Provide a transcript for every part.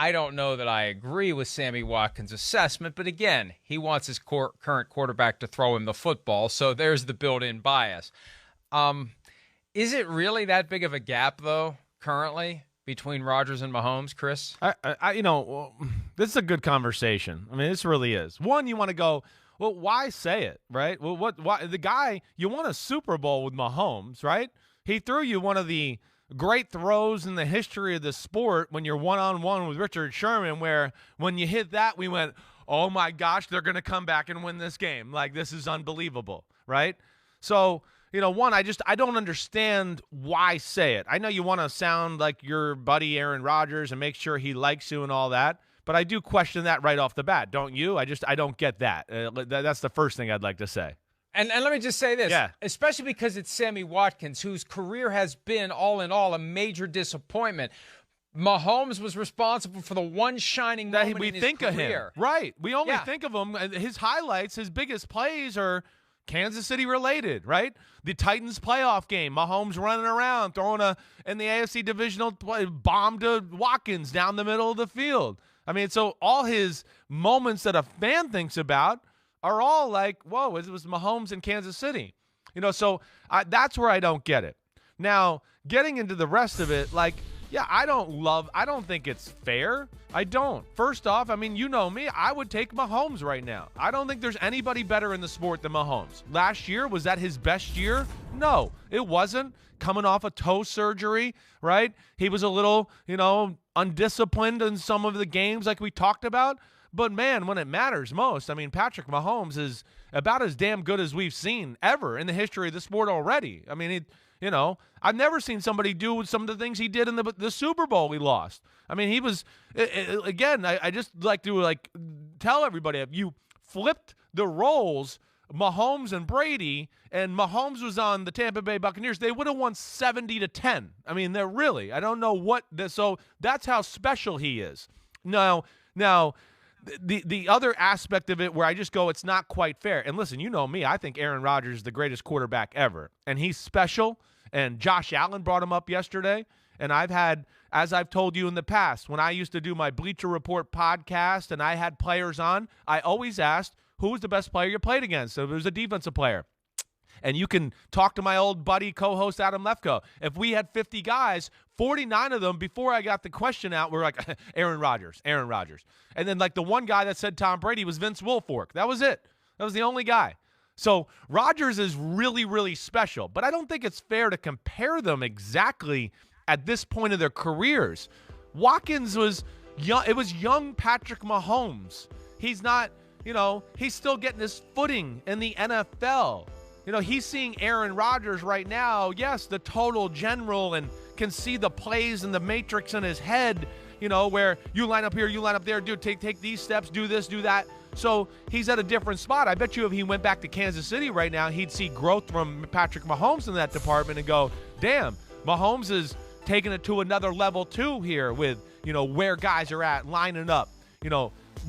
I don't know that I agree with Sammy Watkins' assessment, but again, he wants his current quarterback to throw him the football, so there's the built-in bias. Is it really that big of a gap, though, currently, between Rodgers and Mahomes, Chris? This is a good conversation. I mean, this really is. One, you want to go, well, why say it, right? Well, why the guy, you won a Super Bowl with Mahomes, right? He threw you one of the great throws in the history of the sport when you're one-on-one with Richard Sherman, where when you hit that, we went, oh my gosh, they're going to come back and win this game. Like, this is unbelievable, right? So, one, I don't understand why say it. I know you want to sound like your buddy Aaron Rodgers and make sure he likes you and all that, but I do question that right off the bat, don't you? I don't get that. That's the first thing I'd like to say. And let me just say this, yeah. Especially because it's Sammy Watkins, whose career has been, all in all, a major disappointment. Mahomes was responsible for the one shining moment we in his think career. Of him. Right. We only think of him. His highlights, his biggest plays are Kansas City related, right? The Titans playoff game, Mahomes running around, throwing in the AFC divisional bomb to Watkins down the middle of the field. I mean, so all his moments that a fan thinks about are all like, whoa, it was Mahomes in Kansas City. So that's where I don't get it. Now, getting into the rest of it, I don't think it's fair. I don't. First off, I mean, you know me, I would take Mahomes right now. I don't think there's anybody better in the sport than Mahomes. Last year, was that his best year? No, it wasn't. Coming off a toe surgery, right? He was a little, undisciplined in some of the games like we talked about. But, man, when it matters most, I mean, Patrick Mahomes is about as damn good as we've seen ever in the history of the sport already. I mean, I've never seen somebody do some of the things he did in the Super Bowl we lost. I mean, he was, again, I just like to, tell everybody, if you flipped the roles, Mahomes and Brady, and Mahomes was on the Tampa Bay Buccaneers, they would have won 70-10. I mean, they're really, I don't know so that's how special he is. Now, the other aspect of it where I just go, it's not quite fair. And listen, you know me, I think Aaron Rodgers is the greatest quarterback ever. And he's special. And Josh Allen brought him up yesterday. And as I've told you in the past, when I used to do my Bleacher Report podcast and I had players on, I always asked, who was the best player you played against? So if it was a defensive player. And you can talk to my old buddy, co-host Adam Lefkoe. If we had 50 guys, 49 of them, before I got the question out, were like, Aaron Rodgers. And then the one guy that said Tom Brady was Vince Wilfork. That was it. That was the only guy. So Rodgers is really, really special. But I don't think it's fair to compare them exactly at this point of their careers. Watkins was young. It was young Patrick Mahomes. He's not, he's still getting his footing in the NFL. He's seeing Aaron Rodgers right now, yes, the total general, and can see the plays and the matrix in his head, where you line up here, you line up there, dude, take these steps, do this, do that. So he's at a different spot. I bet you if he went back to Kansas City right now, he'd see growth from Patrick Mahomes in that department and go, damn, Mahomes is taking it to another level too here with, where guys are at, lining up,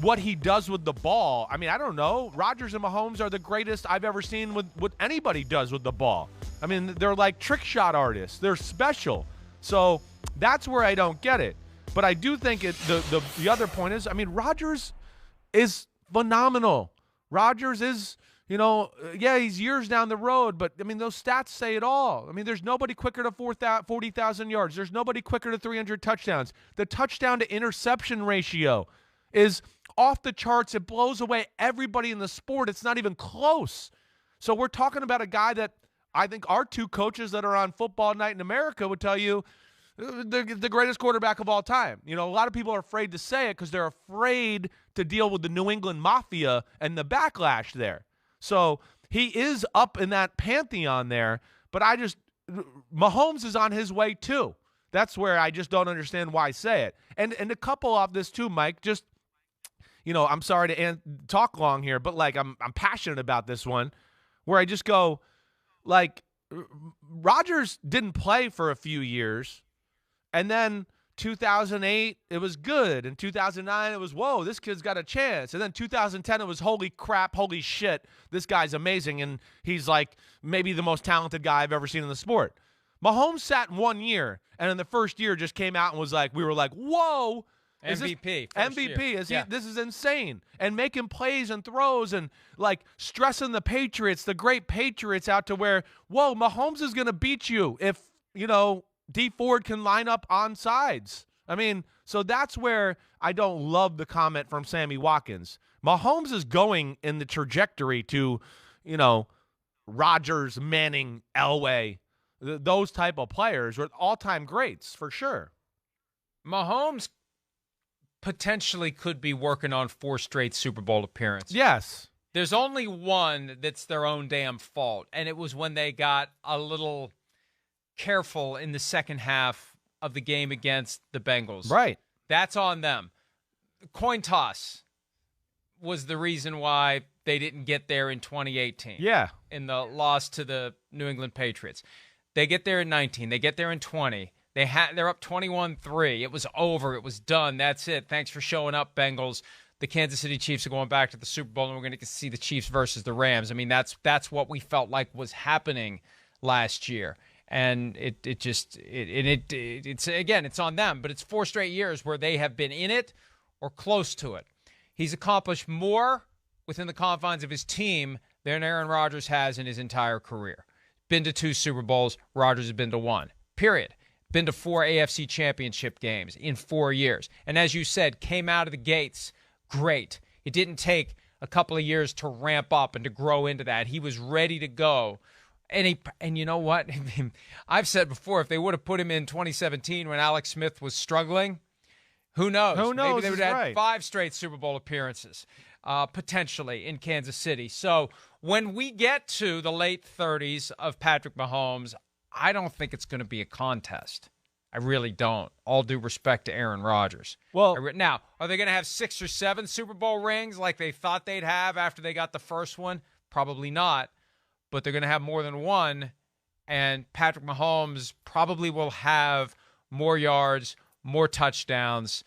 what he does with the ball. I mean, I don't know. Rodgers and Mahomes are the greatest I've ever seen with what anybody does with the ball. I mean, they're like trick shot artists. They're special. So that's where I don't get it. But I do think the other point is, I mean, Rodgers is phenomenal. Rodgers is, he's years down the road, but, I mean, those stats say it all. I mean, there's nobody quicker to 40,000 yards. There's nobody quicker to 300 touchdowns. The touchdown to interception ratio is off the charts. It blows away everybody in the sport. It's not even close. So we're talking about a guy that I think our two coaches that are on Football Night in America would tell you the greatest quarterback of all time. A lot of people are afraid to say it because they're afraid to deal with the New England Mafia and the backlash there. So he is up in that pantheon there, but Mahomes is on his way too. That's where I just don't understand why say it. And to couple off this too, Mike, just, I'm sorry to talk long here, but I'm passionate about this one where I just go, Rodgers didn't play for a few years. And then 2008, it was good. In 2009, it was, whoa, this kid's got a chance. And then 2010, it was, holy crap, holy shit, this guy's amazing. And he's maybe the most talented guy I've ever seen in the sport. Mahomes sat in 1 year, and in the first year just came out and was we were whoa, MVP. MVP. This is insane. And making plays and throws and, like, stressing the Patriots, the great Patriots, out to where, whoa, Mahomes is going to beat you if, D Ford can line up on sides. I mean, so that's where I don't love the comment from Sammy Watkins. Mahomes is going in the trajectory to, Rodgers, Manning, Elway, those type of players are all-time greats for sure. Mahomes potentially could be working on 4 straight Super Bowl appearances. Yes. There's only one that's their own damn fault, and it was when they got a little careful in the second half of the game against the Bengals. Right. That's on them. Coin toss was the reason why they didn't get there in 2018. Yeah. In the loss to the New England Patriots. They get there in 19. They get there in 20. They're up 21-3. It was over. It was done. That's it. Thanks for showing up, Bengals. The Kansas City Chiefs are going back to the Super Bowl, and we're going to see the Chiefs versus the Rams. I mean, that's what we felt like was happening last year. And it's on them, but it's 4 straight years where they have been in it or close to it. He's accomplished more within the confines of his team than Aaron Rodgers has in his entire career. Been to 2 Super Bowls. Rodgers has been to 1. Period. Been to 4 AFC championship games in 4 years. And as you said, came out of the gates great. It didn't take a couple of years to ramp up and to grow into that. He was ready to go. And you know what? I've said before, if they would have put him in 2017 when Alex Smith was struggling, who knows? Maybe they would have had 5 straight Super Bowl appearances, potentially, in Kansas City. So when we get to the late 30s of Patrick Mahomes, I don't think it's going to be a contest. I really don't. All due respect to Aaron Rodgers. Well, now, are they going to have 6 or 7 Super Bowl rings like they thought they'd have after they got the first one? Probably not. But they're going to have more than one, and Patrick Mahomes probably will have more yards, more touchdowns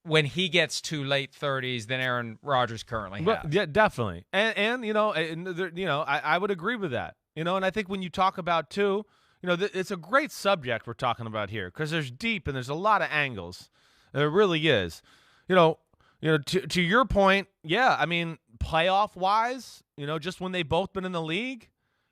when he gets to late 30s than Aaron Rodgers currently has. Yeah, definitely. And I would agree with that. And I think when you talk about, too, it's a great subject we're talking about here because there's deep and there's a lot of angles. There really is. To your point, yeah, I mean, playoff-wise, just when they've both been in the league,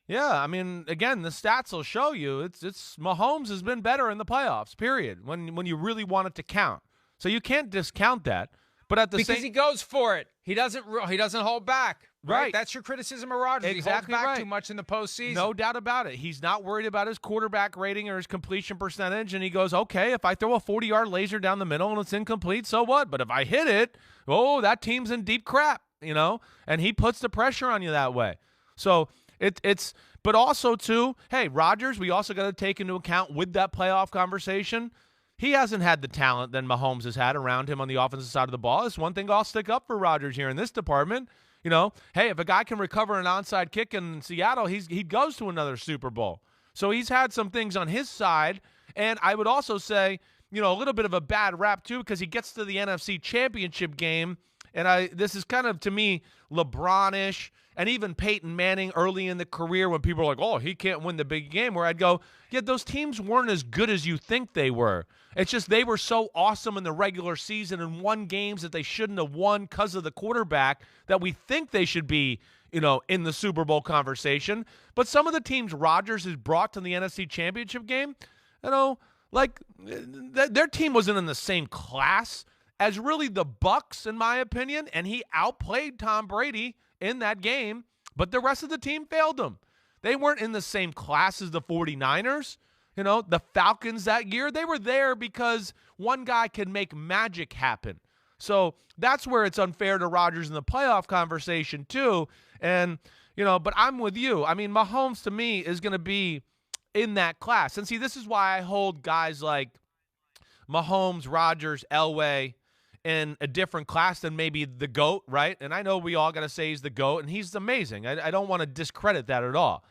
yeah, I mean, again, the stats will show you it's Mahomes has been better in the playoffs, period, when you really want it to count. So you can't discount that. But at the because he goes for it. He doesn't hold back. Right. That's your criticism of Rodgers. Exactly. He holds back too much in the postseason. No doubt about it. He's not worried about his quarterback rating or his completion percentage, and he goes, okay, if I throw a 40-yard laser down the middle and it's incomplete, so what? But if I hit it, that team's in deep crap, and he puts the pressure on you that way. So it's but also, too, hey, Rodgers, we also got to take into account with that playoff conversation, he hasn't had the talent that Mahomes has had around him on the offensive side of the ball. It's one thing I'll stick up for Rodgers here in this department. Hey, if a guy can recover an onside kick in Seattle, he goes to another Super Bowl. So he's had some things on his side. And I would also say, a little bit of a bad rap, too, because he gets to the NFC Championship game. And this is kind of, to me, LeBron-ish. And even Peyton Manning early in the career when people are like, oh, he can't win the big game, where I'd go, yeah, those teams weren't as good as you think they were. It's just they were so awesome in the regular season and won games that they shouldn't have won because of the quarterback that we think they should be, in the Super Bowl conversation. But some of the teams Rodgers has brought to the NFC Championship game, their team wasn't in the same class as really the Bucs, in my opinion, and he outplayed Tom Brady in that game, but the rest of the team failed him. They weren't in the same class as the 49ers. The Falcons that year, they were there because one guy can make magic happen. So that's where it's unfair to Rodgers in the playoff conversation too. And, but I'm with you. I mean, Mahomes to me is going to be in that class. And see, this is why I hold guys like Mahomes, Rodgers, Elway in a different class than maybe the GOAT, right? And I know we all got to say he's the GOAT, and he's amazing. I don't want to discredit that at all.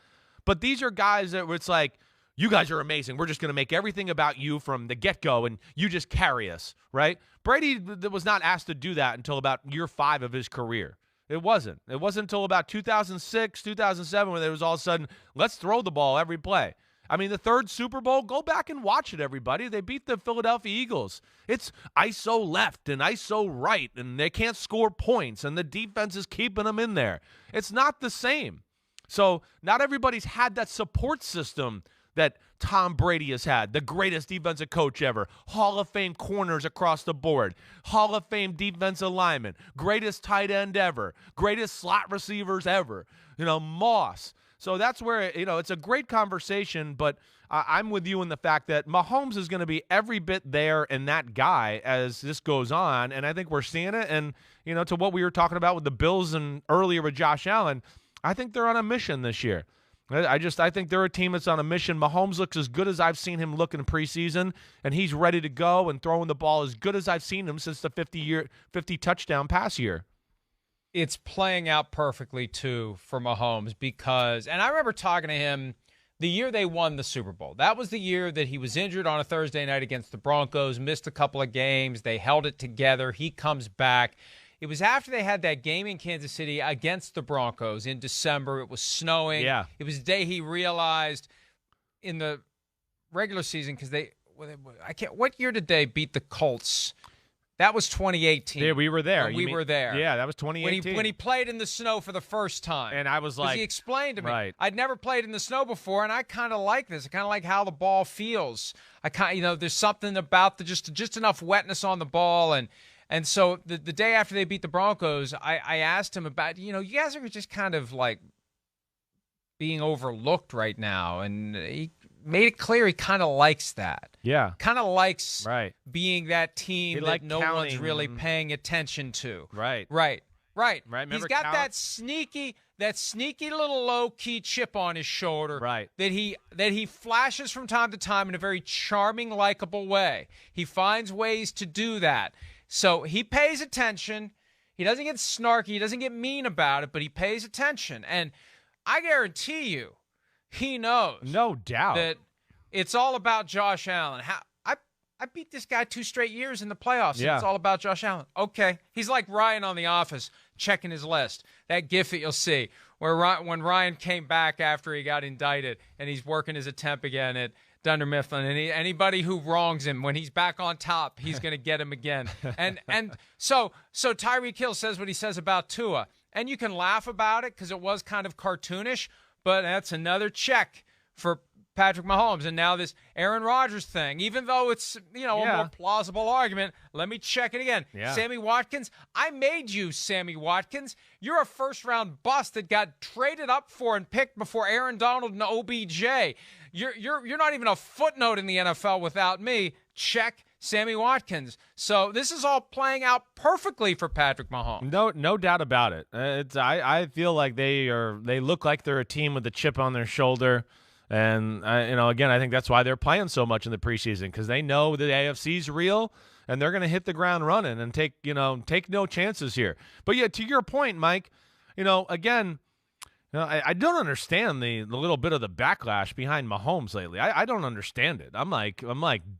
But these are guys that it's like, you guys are amazing. We're just going to make everything about you from the get-go, and you just carry us, right? Brady was not asked to do that until about year 5 of his career. It wasn't. It wasn't until about 2006, 2007 when there was all of a sudden, let's throw the ball every play. I mean, the third Super Bowl, go back and watch it, everybody. They beat the Philadelphia Eagles. It's ISO left and ISO right, and they can't score points, and the defense is keeping them in there. It's not the same. So not everybody's had that support system that Tom Brady has had, the greatest defensive coach ever, Hall of Fame corners across the board, Hall of Fame defensive lineman, greatest tight end ever, greatest slot receivers ever, Moss. So that's where, it's a great conversation, but I'm with you in the fact that Mahomes is going to be every bit there and that guy as this goes on, and I think we're seeing it. And, to what we were talking about with the Bills and earlier with Josh Allen, I think they're on a mission this year. I think they're a team that's on a mission. Mahomes looks as good as I've seen him look in preseason, and he's ready to go and throwing the ball as good as I've seen him since the 50 touchdown pass year. It's playing out perfectly, too, for Mahomes because, and I remember talking to him the year they won the Super Bowl. That was the year that he was injured on a Thursday night against the Broncos, missed a couple of games. They held it together. He comes back. It was after they had that game in Kansas City against the Broncos in December. It was snowing. Yeah. It was the day he realized in the regular season because what year did they beat the Colts? That was 2018. Yeah, we were there. We were there. Yeah, that was 2018. When he played in the snow for the first time. And I was like, he explained to me, right. I'd never played in the snow before, and I kind of like this. I kind of like how the ball feels. There's something about just enough wetness on the ball, and so the day after they beat the Broncos, I asked him about, you guys are just kind of like being overlooked right now, and he made it clear he kind of likes that. Yeah. Kind of likes right. being that team that no one's really paying attention to. Right. He's got that sneaky little low-key chip on his shoulder that he flashes from time to time in a very charming, likable way. He finds ways to do that. So he pays attention. He doesn't get snarky. He doesn't get mean about it, but he pays attention. And I guarantee you, he knows. No doubt. That it's all about Josh Allen. I beat this guy 2 straight years in the playoffs. Yeah. It's all about Josh Allen. Okay. He's like Ryan on The Office, checking his list. That gif that you'll see where when Ryan came back after he got indicted and he's working his attempt again at Dunder Mifflin, and anybody who wrongs him, when he's back on top, he's going to get him again. And so Tyreek Hill says what he says about Tua. And you can laugh about it because it was kind of cartoonish, but that's another check for Patrick Mahomes. And now this Aaron Rodgers thing, even though it's, a more plausible argument, let me check it again. Yeah. Sammy Watkins, I made you, Sammy Watkins. You're a first-round bust that got traded up for and picked before Aaron Donald and OBJ. You're not even a footnote in the NFL without me. Check Sammy Watkins. So this is all playing out perfectly for Patrick Mahomes. No doubt about it. I feel like they look like they're a team with a chip on their shoulder. And, again, I think that's why they're playing so much in the preseason, because they know the AFC's real, and they're going to hit the ground running and take no chances here. But, yeah, to your point, Mike, again, I don't understand the little bit of the backlash behind Mahomes lately. I don't understand it. I'm like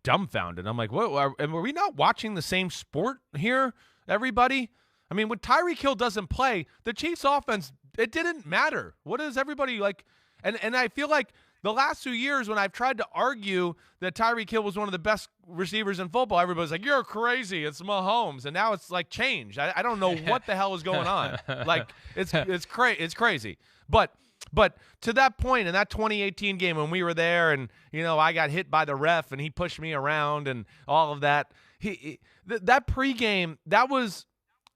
dumbfounded. I'm like, what? Were we not watching the same sport here, everybody? I mean, when Tyreek Hill doesn't play, the Chiefs' offense, it didn't matter. What is everybody like? And I feel like the last 2 years when I've tried to argue that Tyreek Hill was one of the best receivers in football, everybody's like, you're crazy. It's Mahomes. And now it's like changed. I don't know what the hell is going on. Like it's crazy. But to that point in that 2018 game when we were there and, I got hit by the ref and he pushed me around and all of that, that pregame, that was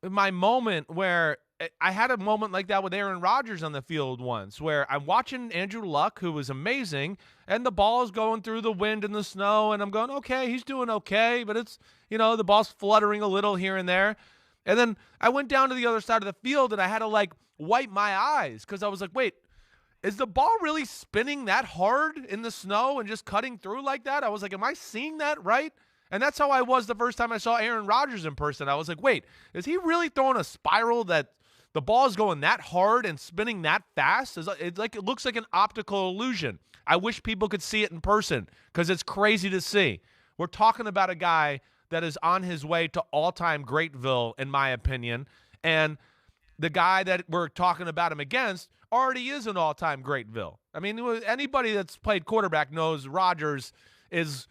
my moment where I had a moment like that with Aaron Rodgers on the field once where I'm watching Andrew Luck, who was amazing, and the ball is going through the wind and the snow, and I'm going, okay, he's doing okay, but it's, the ball's fluttering a little here and there. And then I went down to the other side of the field, and I had to, wipe my eyes because I was like, wait, is the ball really spinning that hard in the snow and just cutting through like that? I was like, am I seeing that right? And that's how I was the first time I saw Aaron Rodgers in person. I was like, wait, is he really throwing a spiral that the ball is going that hard and spinning that fast? It looks like an optical illusion. I wish people could see it in person because it's crazy to see. We're talking about a guy that is on his way to all-time Greatville, in my opinion, and the guy that we're talking about him against already is an all-time Greatville. I mean, anybody that's played quarterback knows Rodgers is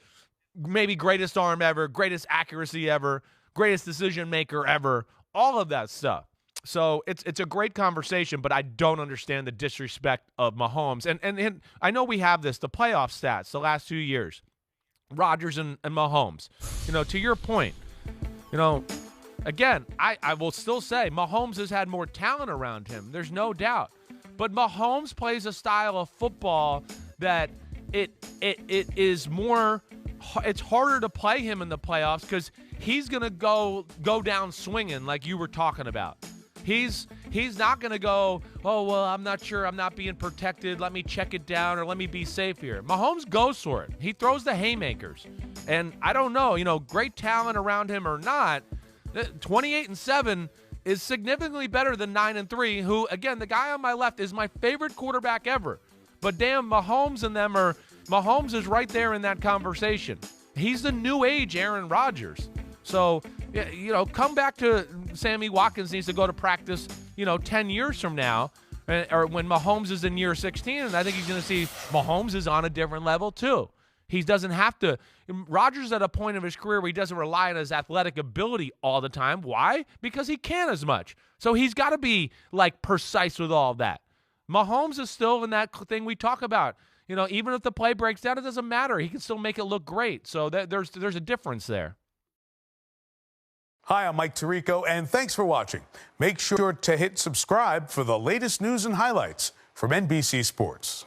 maybe greatest arm ever, greatest accuracy ever, greatest decision maker ever, all of that stuff. So it's a great conversation, but I don't understand the disrespect of Mahomes. And I know we have this, the playoff stats, the last 2 years, Rodgers and Mahomes. To your point, again, I will still say Mahomes has had more talent around him. There's no doubt. But Mahomes plays a style of football that it is more, it's harder to play him in the playoffs because he's going to go down swinging like you were talking about. He's not going to go, oh, well, I'm not sure. I'm not being protected. Let me check it down or let me be safe here. Mahomes goes for it. He throws the haymakers. And I don't know, great talent around him or not, 28-7 is significantly better than 9-3, who, again, the guy on my left is my favorite quarterback ever. But damn, Mahomes is right there in that conversation. He's the new age Aaron Rodgers. So, come back to Sammy Watkins needs to go to practice, 10 years from now, or when Mahomes is in year 16, and I think he's going to see Mahomes is on a different level too. He doesn't have to. Rodgers at a point of his career where he doesn't rely on his athletic ability all the time. Why? Because he can't as much. So he's got to be precise with all of that. Mahomes is still in that thing we talk about. Even if the play breaks down, it doesn't matter. He can still make it look great. So there's a difference there. Hi, I'm Mike Tirico, and thanks for watching. Make sure to hit subscribe for the latest news and highlights from NBC Sports.